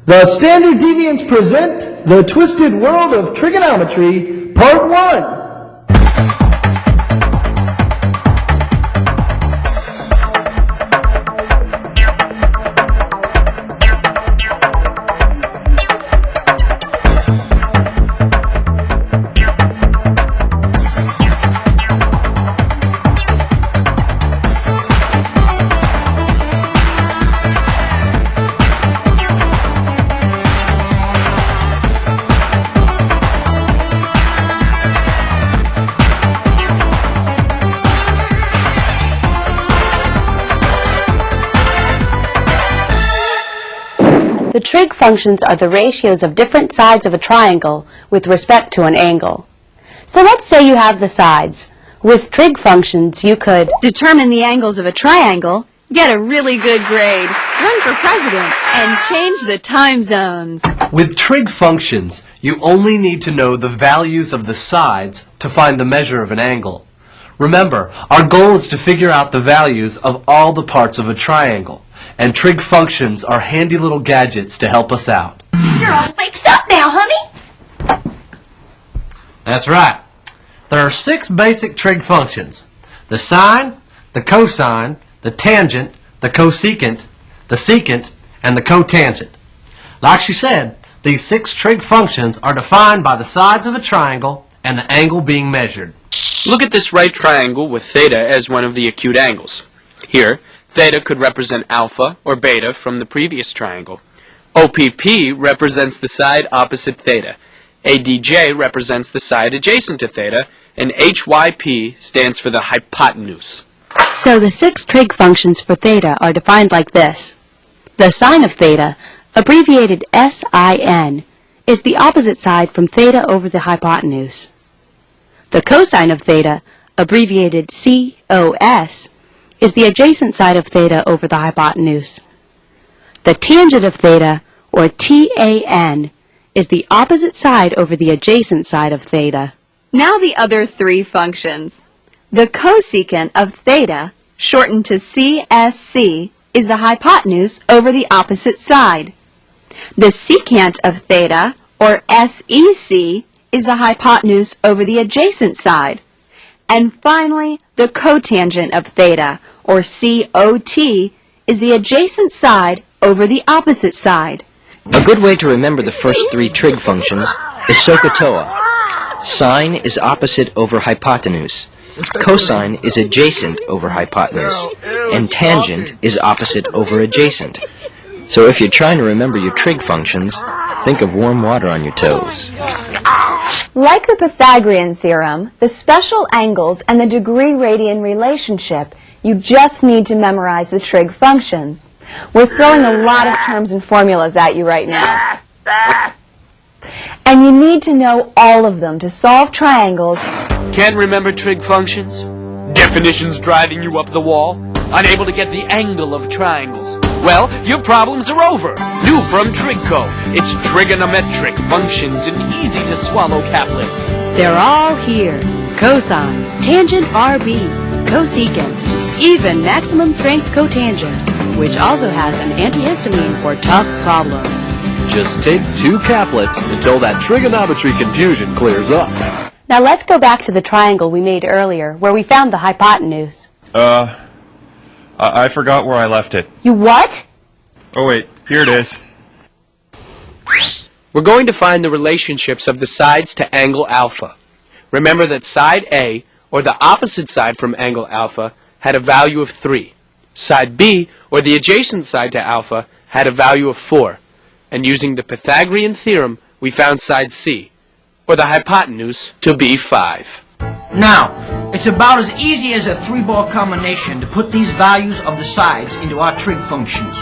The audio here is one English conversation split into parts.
The Standard Deviants present The Twisted World of Trigonometry, Part 1. The trig functions are the ratios of different sides of a triangle with respect to an angle. So let's say you have the sides. With trig functions, you could determine the angles of a triangle, get a really good grade, run for president, and change the time zones. With trig functions, you only need to know the values of the sides to find the measure of an angle. Remember, our goal is to figure out the values of all the parts of a triangle. And trig functions are handy little gadgets to help us out. You're all fixed up now, honey. That's right. There are 6 basic trig functions: the sine, the cosine, the tangent, the cosecant, the secant, and the cotangent. Like she said, these 6 trig functions are defined by the sides of a triangle and the angle being measured. Look at this right triangle with theta as one of the acute angles. Here, theta could represent alpha or beta from the previous triangle. OPP represents the side opposite theta. ADJ represents the side adjacent to theta. And HYP stands for the hypotenuse. So the 6 trig functions for theta are defined like this. The sine of theta, abbreviated SIN, is the opposite side from theta over the hypotenuse. The cosine of theta, abbreviated COS, is the adjacent side of theta over the hypotenuse. The tangent of theta, or TAN, is the opposite side over the adjacent side of theta. Now the other 3 functions. The cosecant of theta, shortened to CSC, is the hypotenuse over the opposite side. The secant of theta, or SEC, is the hypotenuse over the adjacent side. And finally, the cotangent of theta, or COT, is the adjacent side over the opposite side. A good way to remember the first 3 trig functions is SOHCAHTOA. Sine is opposite over hypotenuse. Cosine is adjacent over hypotenuse. And tangent is opposite over adjacent. So if you're trying to remember your trig functions, think of warm water on your toes. Like the Pythagorean theorem, the special angles and the degree-radian relationship, you just need to memorize the trig functions. We're throwing a lot of terms and formulas at you right now. And you need to know all of them to solve triangles. Can't remember trig functions? Definitions driving you up the wall? Unable to get the angle of triangles? Well, your problems are over. New from Trigco. It's trigonometric functions in easy-to-swallow caplets. They're all here. Cosine, tangent RB, cosecant, even maximum strength cotangent, which also has an antihistamine for tough problems. Just take 2 caplets until that trigonometry confusion clears up. Now let's go back to the triangle we made earlier, where we found the hypotenuse. I forgot where I left it. You what? Oh wait, here it is. We're going to find the relationships of the sides to angle alpha. Remember that side A, or the opposite side from angle alpha, had a value of 3. Side B, or the adjacent side to alpha, had a value of 4. And using the Pythagorean theorem, we found side C, or the hypotenuse, to be 5. Now, it's about as easy as a 3-ball combination to put these values of the sides into our trig functions.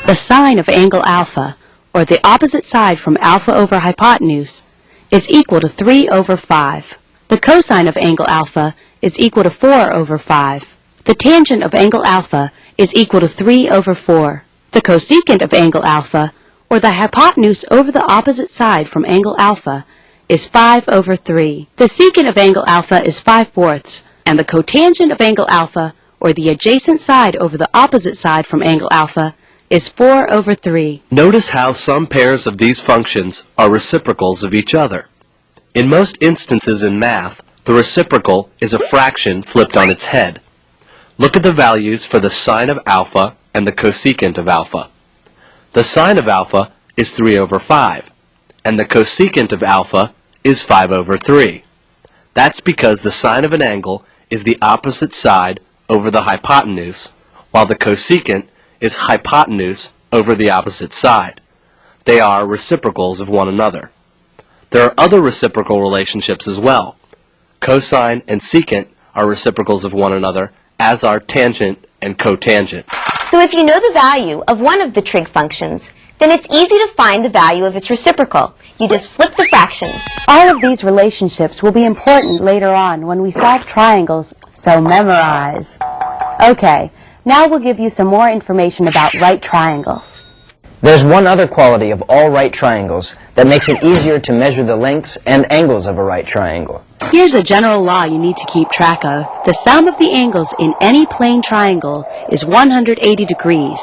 The sine of angle alpha, or the opposite side from alpha over hypotenuse, is equal to 3 over 5. The cosine of angle alpha is equal to 4 over 5. The tangent of angle alpha is equal to 3 over 4. The cosecant of angle alpha, or the hypotenuse over the opposite side from angle alpha, is 5 over 3. The secant of angle alpha is 5/4, and the cotangent of angle alpha, or the adjacent side over the opposite side from angle alpha, is 4 over 3. Notice how some pairs of these functions are reciprocals of each other. In most instances in math, the reciprocal is a fraction flipped on its head. Look at the values for the sine of alpha and the cosecant of alpha. The sine of alpha is 3 over 5, and the cosecant of alpha is 5 over 3. That's because the sine of an angle is the opposite side over the hypotenuse, while the cosecant is hypotenuse over the opposite side. They are reciprocals of one another. There are other reciprocal relationships as well. Cosine and secant are reciprocals of one another, as are tangent and cotangent. So if you know the value of one of the trig functions, then it's easy to find the value of its reciprocal. You just flip the fractions. All of these relationships will be important later on when we solve triangles, so memorize. Okay, now we'll give you some more information about right triangles. There's one other quality of all right triangles that makes it easier to measure the lengths and angles of a right triangle. Here's a general law you need to keep track of. The sum of the angles in any plane triangle is 180 degrees,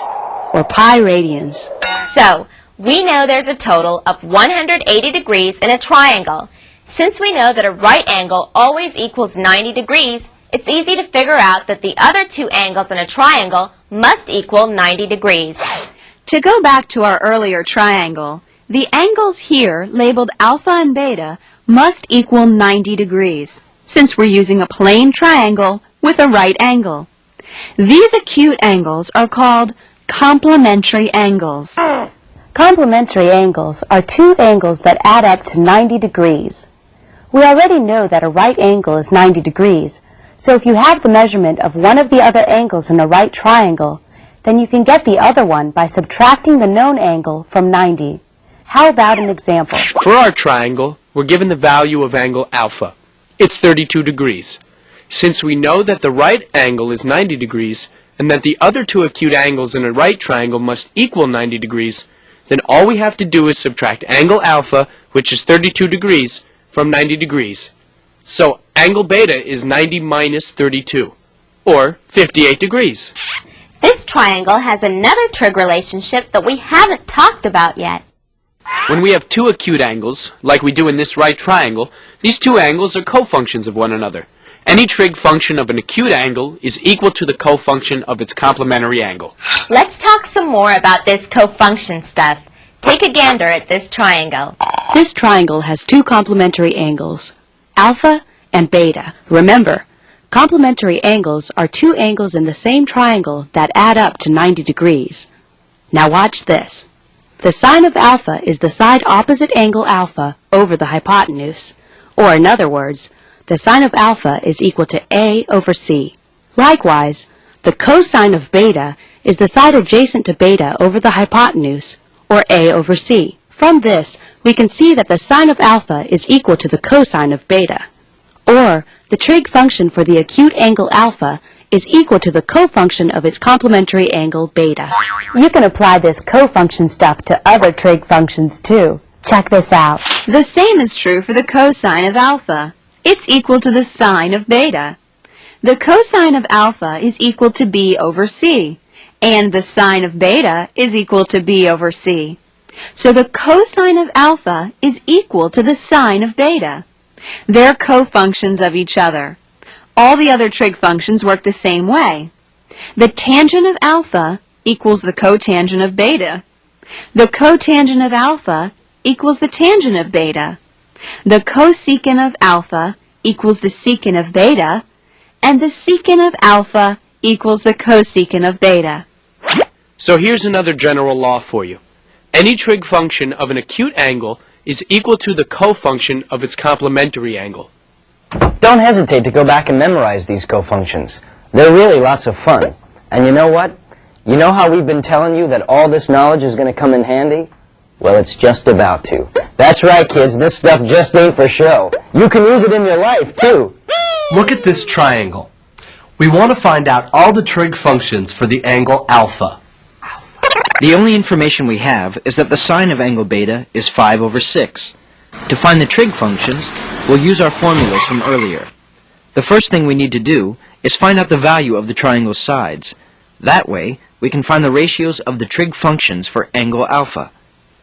or pi radians. So, we know there's a total of 180 degrees in a triangle. Since we know that a right angle always equals 90 degrees, it's easy to figure out that the other two angles in a triangle must equal 90 degrees. To go back to our earlier triangle, the angles here labeled alpha and beta must equal 90 degrees, since we're using a plane triangle with a right angle. These acute angles are called complementary angles. Complementary angles are two angles that add up to 90 degrees. We already know that a right angle is 90 degrees, so if you have the measurement of one of the other angles in a right triangle, then you can get the other one by subtracting the known angle from 90. How about an example? For our triangle, we're given the value of angle alpha. It's 32 degrees. Since we know that the right angle is 90 degrees, and that the other two acute angles in a right triangle must equal 90 degrees, then all we have to do is subtract angle alpha, which is 32 degrees, from 90 degrees. So angle beta is 90 minus 32, or 58 degrees. This triangle has another trig relationship that we haven't talked about yet. When we have two acute angles, like we do in this right triangle, these two angles are cofunctions of one another. Any trig function of an acute angle is equal to the cofunction of its complementary angle. Let's talk some more about this cofunction stuff. Take a gander at this triangle. This triangle has two complementary angles, alpha and beta. Remember, complementary angles are two angles in the same triangle that add up to 90 degrees. Now watch this. The sine of alpha is the side opposite angle alpha over the hypotenuse, or in other words, the sine of alpha is equal to A over C. Likewise, the cosine of beta is the side adjacent to beta over the hypotenuse, or A over C. From this, we can see that the sine of alpha is equal to the cosine of beta. Or, the trig function for the acute angle alpha is equal to the cofunction of its complementary angle beta. You can apply this cofunction stuff to other trig functions too. Check this out. The same is true for the cosine of alpha. It's equal to the sine of beta. The cosine of alpha is equal to B over C, and the sine of beta is equal to B over C. So the cosine of alpha is equal to the sine of beta. They're cofunctions of each other. All the other trig functions work the same way. The tangent of alpha equals the cotangent of beta. The cotangent of alpha equals the tangent of beta. The cosecant of alpha equals the secant of beta, and the secant of alpha equals the cosecant of beta. So here's another general law for you. Any trig function of an acute angle is equal to the cofunction of its complementary angle. Don't hesitate to go back and memorize these cofunctions. They're really lots of fun. And you know what? You know how we've been telling you that all this knowledge is going to come in handy? Well, it's just about to. That's right, kids. This stuff just ain't for show. You can use it in your life, too. Look at this triangle. We want to find out all the trig functions for the angle alpha. The only information we have is that the sine of angle beta is 5 over 6. To find the trig functions, we'll use our formulas from earlier. The first thing we need to do is find out the value of the triangle's sides. That way, we can find the ratios of the trig functions for angle alpha.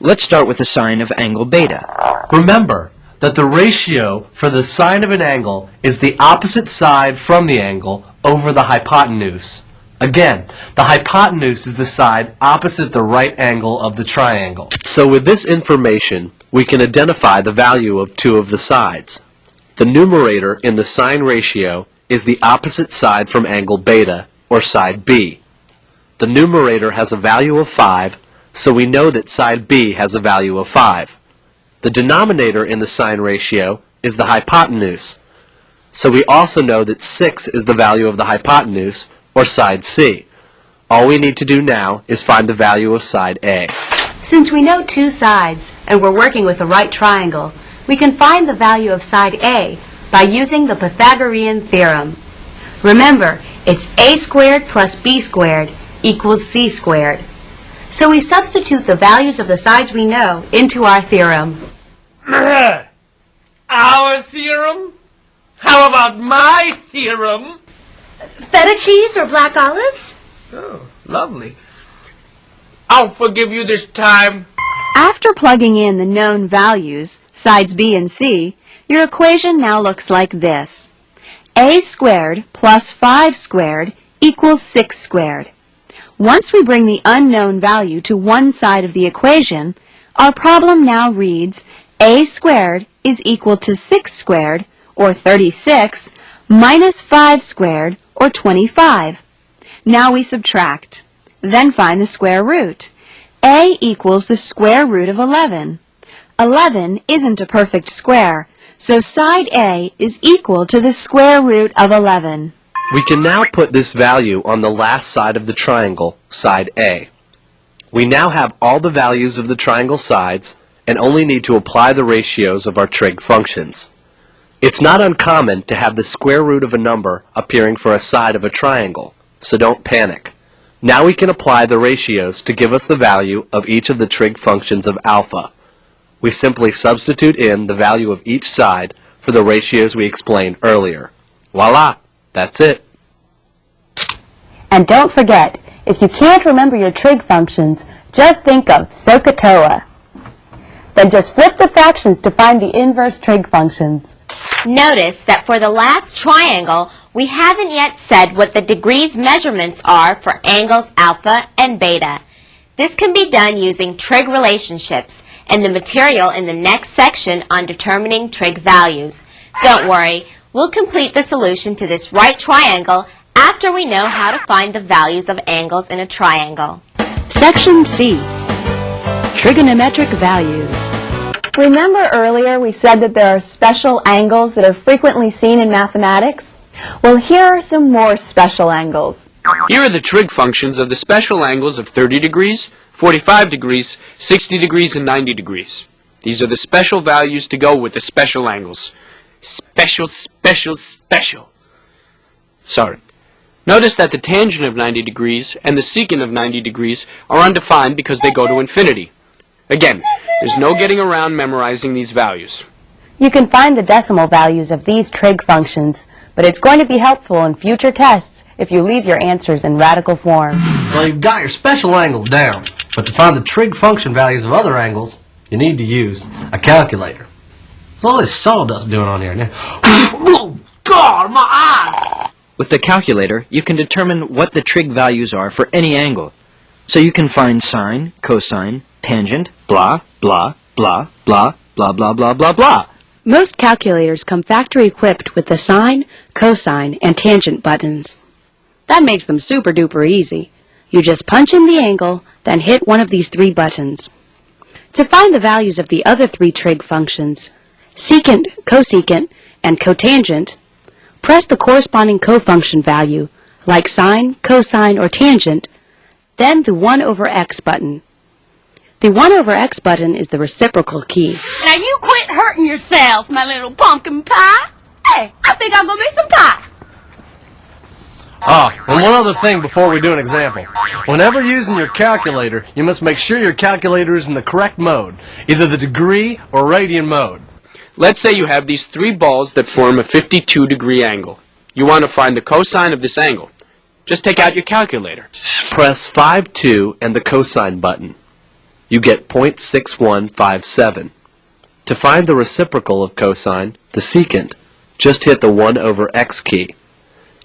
Let's start with the sine of angle beta. Remember that the ratio for the sine of an angle is the opposite side from the angle over the hypotenuse. Again, the hypotenuse is the side opposite the right angle of the triangle. So with this information, we can identify the value of two of the sides. The numerator in the sine ratio is the opposite side from angle beta, or side B. The numerator has a value of 5, so we know that side B has a value of 5. The denominator in the sine ratio is the hypotenuse, so we also know that 6 is the value of the hypotenuse, or side C. All we need to do now is find the value of side A. Since we know two sides and we're working with a right triangle, we can find the value of side A by using the Pythagorean theorem. Remember, it's a squared plus b squared equals c squared. So we substitute the values of the sides we know into our theorem. Our theorem? How about my theorem? Feta cheese or black olives? Oh, lovely. I'll forgive you this time. After plugging in the known values, sides b and c, your equation now looks like this. A squared plus 5 squared equals 6 squared. Once we bring the unknown value to one side of the equation, our problem now reads a squared is equal to 6 squared, or 36, minus 5 squared, or 25. Now we subtract. Then find the square root. A equals the square root of 11. 11 isn't a perfect square, so side A is equal to the square root of 11. We can now put this value on the last side of the triangle, side A. We now have all the values of the triangle sides and only need to apply the ratios of our trig functions. It's not uncommon to have the square root of a number appearing for a side of a triangle, so don't panic. Now we can apply the ratios to give us the value of each of the trig functions of alpha. We simply substitute in the value of each side for the ratios we explained earlier. Voila! That's it. And don't forget, if you can't remember your trig functions, just think of SOHCAHTOA. Then just flip the fractions to find the inverse trig functions. Notice that for the last triangle, we haven't yet said what the degrees measurements are for angles alpha and beta. This can be done using trig relationships and the material in the next section on determining trig values. Don't worry, we'll complete the solution to this right triangle after we know how to find the values of angles in a triangle. Section C, Trigonometric Values. Remember earlier we said that there are special angles that are frequently seen in mathematics? Well, here are some more special angles. Here are the trig functions of the special angles of 30 degrees, 45 degrees, 60 degrees, and 90 degrees. These are the special values to go with the special angles. Special, special, special. Sorry. Notice that the tangent of 90 degrees and the secant of 90 degrees are undefined because they go to infinity. Again, there's no getting around memorizing these values. You can find the decimal values of these trig functions, but it's going to be helpful in future tests if you leave your answers in radical form. So you've got your special angles down, but to find the trig function values of other angles, you need to use a calculator. What's all this sawdust doing on here now? Oh, God, my eye! With the calculator, you can determine what the trig values are for any angle. So you can find sine, cosine, tangent, blah, blah, blah, blah, blah, blah, blah, blah, blah. Most calculators come factory equipped with the sine, cosine, and tangent buttons. That makes them super duper easy. You just punch in the angle, then hit one of these three buttons. To find the values of the other three trig functions, secant, cosecant, and cotangent, press the corresponding cofunction value, like sine, cosine, or tangent, then the 1 over x button. The 1 over x button is the reciprocal key. Now you quit hurting yourself, my little pumpkin pie. Hey, I think I'm gonna make some pie. Ah, and one other thing before we do an example. Whenever using your calculator, you must make sure your calculator is in the correct mode, either the degree or radian mode. Let's say you have these three balls that form a 52-degree angle. You want to find the cosine of this angle. Just take out your calculator. Press 5-2 and the cosine button. You get 0.6157. To find the reciprocal of cosine, the secant, just hit the 1 over x key.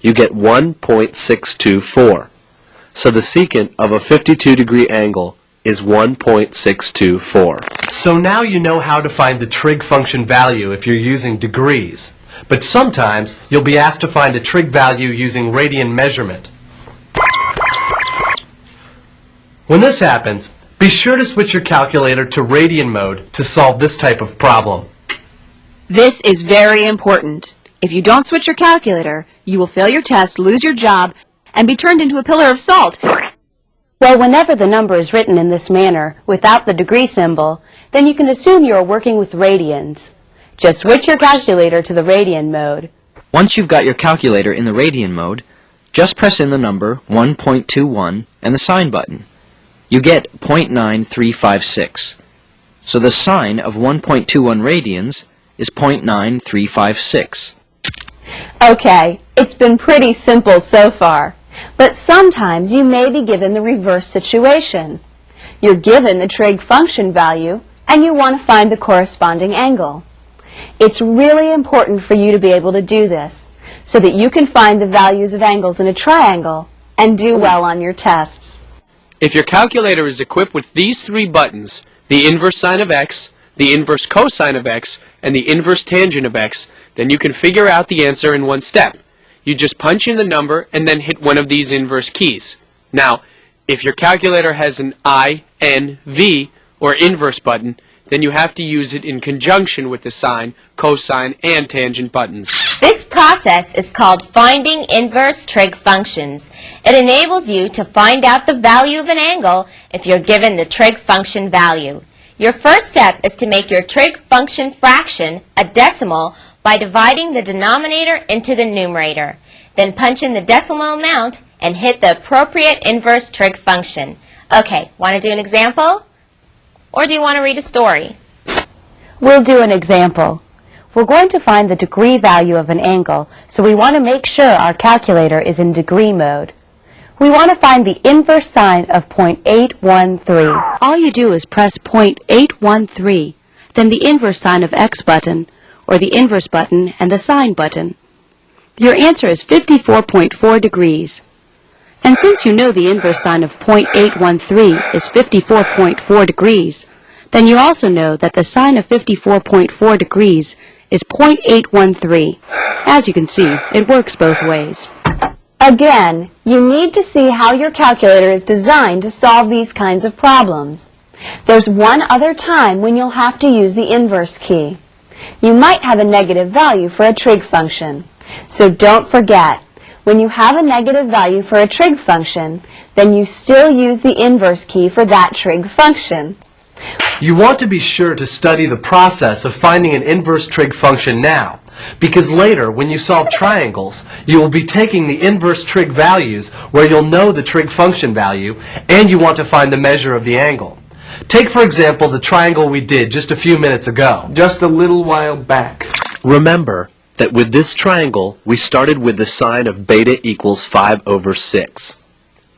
You get 1.624. So the secant of a 52-degree angle is 1.624. So now you know how to find the trig function value if you're using degrees. But sometimes you'll be asked to find a trig value using radian measurement. When this happens, be sure to switch your calculator to radian mode to solve this type of problem. This is very important. If you don't switch your calculator, you will fail your test, lose your job, and be turned into a pillar of salt. Well, whenever the number is written in this manner, without the degree symbol, then you can assume you are working with radians. Just switch your calculator to the radian mode. Once you've got your calculator in the radian mode, just press in the number 1.21 and the sine button. You get 0.9356. So the sine of 1.21 radians is 0.9356. Okay, it's been pretty simple so far. But sometimes you may be given the reverse situation. You're given the trig function value, and you want to find the corresponding angle. It's really important for you to be able to do this, so that you can find the values of angles in a triangle and do well on your tests. If your calculator is equipped with these three buttons, the inverse sine of x, the inverse cosine of x, and the inverse tangent of x, then you can figure out the answer in one step. You just punch in the number and then hit one of these inverse keys. Now, if your calculator has an I, N, V, or inverse button, then you have to use it in conjunction with the sine, cosine, and tangent buttons. This process is called finding inverse trig functions. It enables you to find out the value of an angle if you're given the trig function value. Your first step is to make your trig function fraction a decimal by dividing the denominator into the numerator. Then punch in the decimal amount and hit the appropriate inverse trig function. Okay, want to do an example? Or do you want to read a story? We'll do an example. We're going to find the degree value of an angle, so we want to make sure our calculator is in degree mode. We want to find the inverse sine of 0.813. All you do is press 0.813, then the inverse sine of x button, or the inverse button and the sine button. Your answer is 54.4 degrees. And since you know the inverse sine of 0.813 is 54.4 degrees, then you also know that the sine of 54.4 degrees is 0.813. As you can see, it works both ways. Again, you need to see how your calculator is designed to solve these kinds of problems. There's one other time when you'll have to use the inverse key. You might have a negative value for a trig function. So don't forget, when you have a negative value for a trig function, then you still use the inverse key for that trig function. You want to be sure to study the process of finding an inverse trig function now, because later, when you solve triangles, you will be taking the inverse trig values where you'll know the trig function value, and you want to find the measure of the angle. Take, for example, the triangle we did just a few minutes ago. Just a little while back. Remember that with this triangle, we started with the sine of beta equals 5 over 6.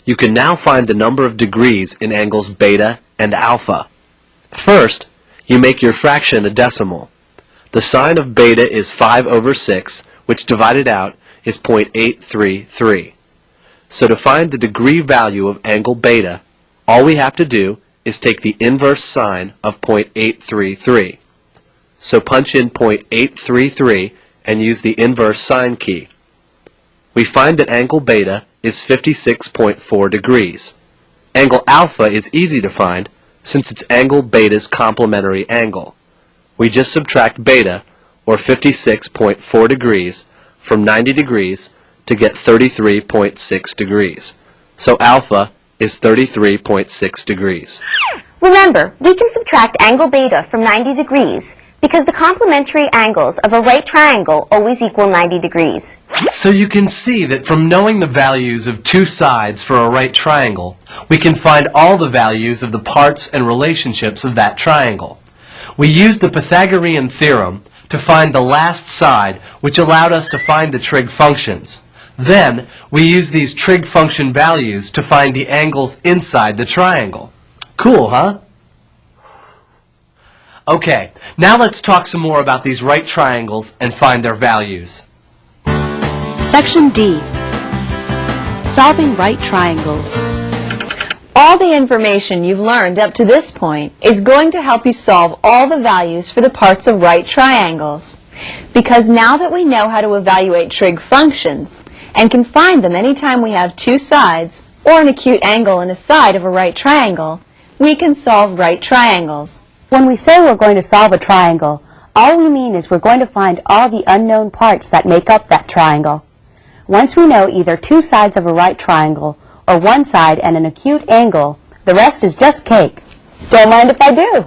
You can now find the number of degrees in angles beta and alpha. First, you make your fraction a decimal. The sine of beta is 5 over 6, which divided out is 0.833. So to find the degree value of angle beta, all we have to do is take the inverse sine of 0.833. So punch in 0.833 and use the inverse sine key. We find that angle beta is 56.4 degrees. Angle alpha is easy to find since it's angle beta's complementary angle. We just subtract beta, or 56.4 degrees, from 90 degrees to get 33.6 degrees. So alpha is 33.6 degrees. Remember, we can subtract angle beta from 90 degrees because the complementary angles of a right triangle always equal 90 degrees. So you can see that from knowing the values of two sides for a right triangle, we can find all the values of the parts and relationships of that triangle. We used the Pythagorean theorem to find the last side, which allowed us to find the trig functions. Then, we use these trig function values to find the angles inside the triangle. Cool, huh? Okay, now let's talk some more about these right triangles and find their values. Section D. Solving right triangles. All the information you've learned up to this point is going to help you solve all the values for the parts of right triangles. Because now that we know how to evaluate trig functions and can find them anytime we have two sides or an acute angle in a side of a right triangle, we can solve right triangles. When we say we're going to solve a triangle, all we mean is we're going to find all the unknown parts that make up that triangle. Once we know either two sides of a right triangle or one side and an acute angle, the rest is just cake. Don't mind if I do.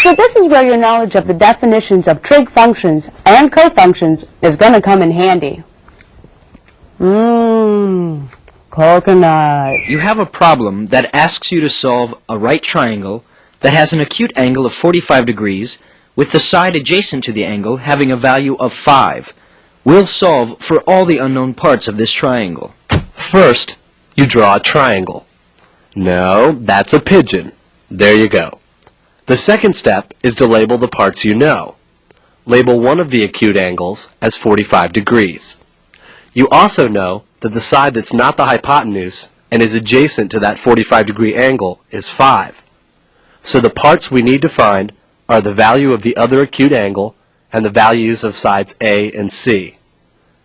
So this is where your knowledge of the definitions of trig functions and cofunctions is going to come in handy. Coconut. You have a problem that asks you to solve a right triangle that has an acute angle of 45 degrees with the side adjacent to the angle having a value of 5. We'll solve for all the unknown parts of this triangle. First, you draw a triangle. No, that's a pigeon. There you go. The second step is to label the parts you know. Label one of the acute angles as 45 degrees. You also know that the side that's not the hypotenuse and is adjacent to that 45-degree angle is 5. So the parts we need to find are the value of the other acute angle and the values of sides A and C.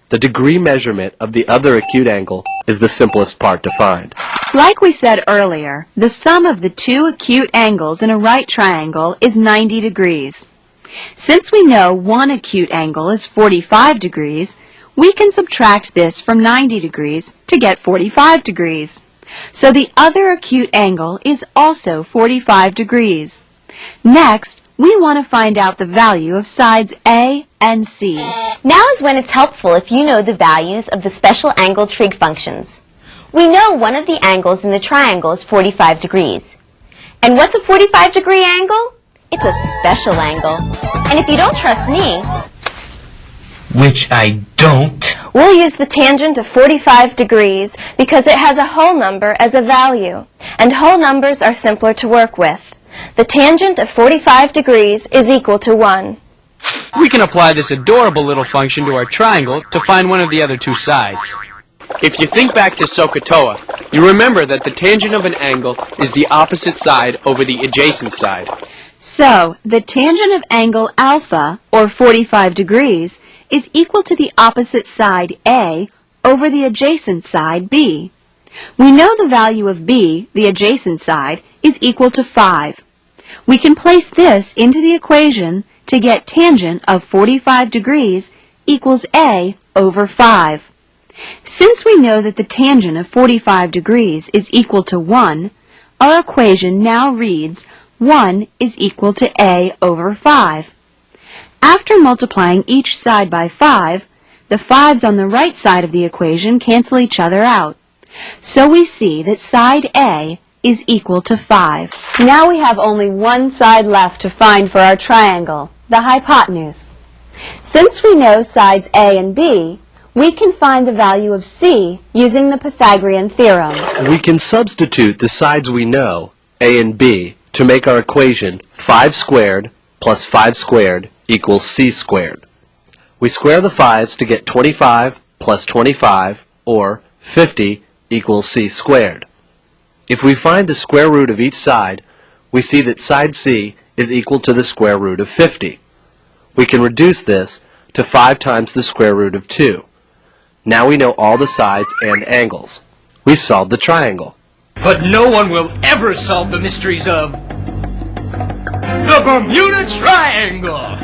The degree measurement of the other acute angle is the simplest part to find. Like we said earlier, the sum of the two acute angles in a right triangle is 90 degrees. Since we know one acute angle is 45 degrees, we can subtract this from 90 degrees to get 45 degrees. So the other acute angle is also 45 degrees. Next, we want to find out the value of sides A and C. Now is when it's helpful if you know the values of the special angle trig functions. We know one of the angles in the triangle is 45 degrees. And what's a 45-degree angle? It's a special angle. And if you don't trust me, Which I don't. We'll use the tangent of 45 degrees because it has a whole number as a value, and whole numbers are simpler to work with. The tangent of 45 degrees is equal to 1. We can apply this adorable little function to our triangle to find one of the other two sides. If you think back to SOHCAHTOA, you remember that the tangent of an angle is the opposite side over the adjacent side. So, the tangent of angle alpha, or 45 degrees, is equal to the opposite side A over the adjacent side B. We know the value of B, the adjacent side, is equal to 5. We can place this into the equation to get tangent of 45 degrees equals A over 5. Since we know that the tangent of 45 degrees is equal to 1, our equation now reads 1 is equal to A over 5. After multiplying each side by 5, the 5's on the right side of the equation cancel each other out. So we see that side A is equal to 5. Now we have only one side left to find for our triangle, the hypotenuse. Since we know sides A and B, we can find the value of C using the Pythagorean theorem. We can substitute the sides we know, A and B, to make our equation 5 squared plus 5 squared equals C squared. We square the 5's to get 25 plus 25, or 50, equals C squared. If we find the square root of each side, we see that side C is equal to the square root of 50. We can reduce this to 5 times the square root of 2. Now we know all the sides and angles. We solved the triangle. But no one will ever solve the mysteries of the Bermuda Triangle.